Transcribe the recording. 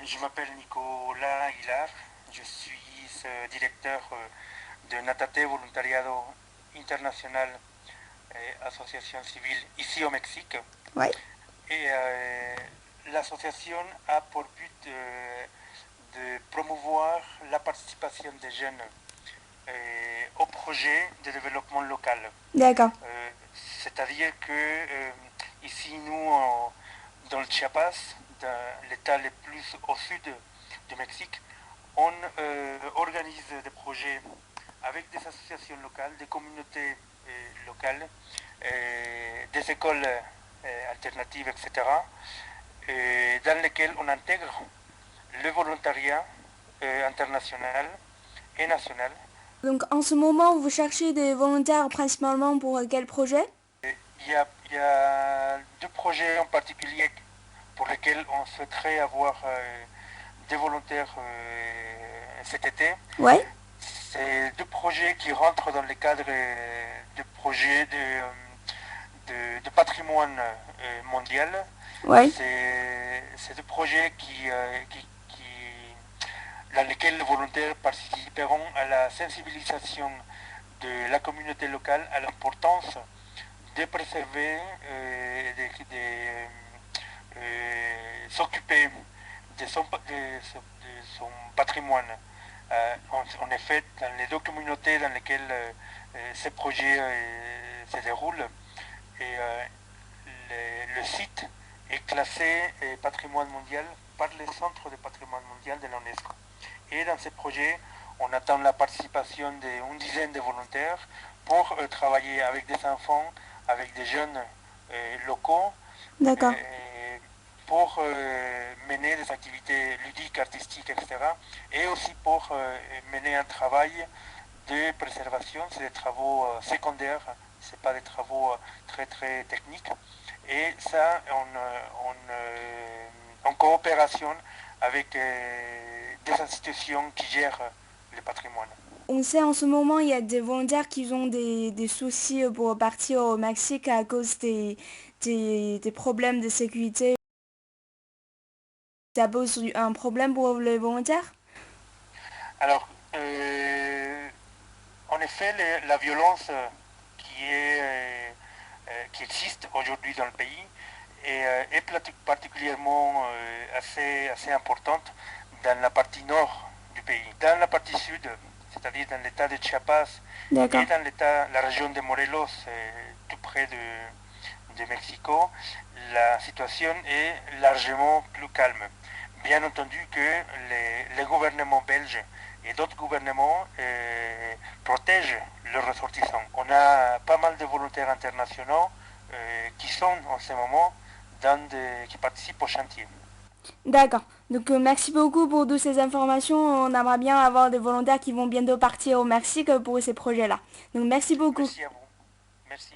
Je m'appelle Nicolas Aguilar, je suis directeur de Natate Voluntariado International Association Civile ici au Mexique. Ouais. Et l'association a pour but de promouvoir la participation des jeunes au projet de développement local. D'accord. C'est-à-dire que ici, nous, dans le Chiapas, dans l'état le plus au sud du Mexique, on organise des projets avec des associations locales, des communautés locales, des écoles alternatives, etc., dans lesquelles on intègre le volontariat international et national. Donc en ce moment, vous cherchez des volontaires principalement pour quel projet? Il y a deux projets en particulier pour lesquels on souhaiterait avoir des volontaires cet été. Ouais. C'est deux projets qui rentrent dans le cadre de projets de patrimoine mondial. Ouais. C'est deux projets dans lesquels les volontaires participeront à la sensibilisation de la communauté locale à l'importance de préserver, s'occuper de son patrimoine. En effet, dans les deux communautés dans lesquelles ces projets se déroulent, et, le site est classé patrimoine mondial par le Centre de patrimoine mondial de l'UNESCO. Et dans ces projets, on attend la participation d'une dizaine de volontaires pour travailler avec des enfants, avec des jeunes locaux, D'accord. pour mener des activités ludiques, artistiques, etc. Et aussi pour mener un travail de préservation. C'est des travaux secondaires, ce pas des travaux très très techniques. Et ça, en coopération avec des institutions qui gèrent le patrimoine. On sait en ce moment, il y a des volontaires qui ont des soucis pour partir au Mexique à cause des problèmes de sécurité. Ça pose un problème pour les volontaires? Alors, en effet, la violence qui existe aujourd'hui dans le pays est particulièrement assez importante dans la partie nord du pays. Dans la partie sud, c'est-à-dire dans l'état de Chiapas et D'accord. dans la région de Morelos, tout près de Mexico, la situation est largement plus calme. Bien entendu que les gouvernements belges et d'autres gouvernements protègent leurs ressortissants. On a pas mal de volontaires internationaux qui sont en ce moment qui participent au chantier. D'accord. Donc merci beaucoup pour toutes ces informations. On aimerait bien avoir des volontaires qui vont bientôt partir au Mexique pour ces projets-là. Donc merci beaucoup. Merci à vous. Merci.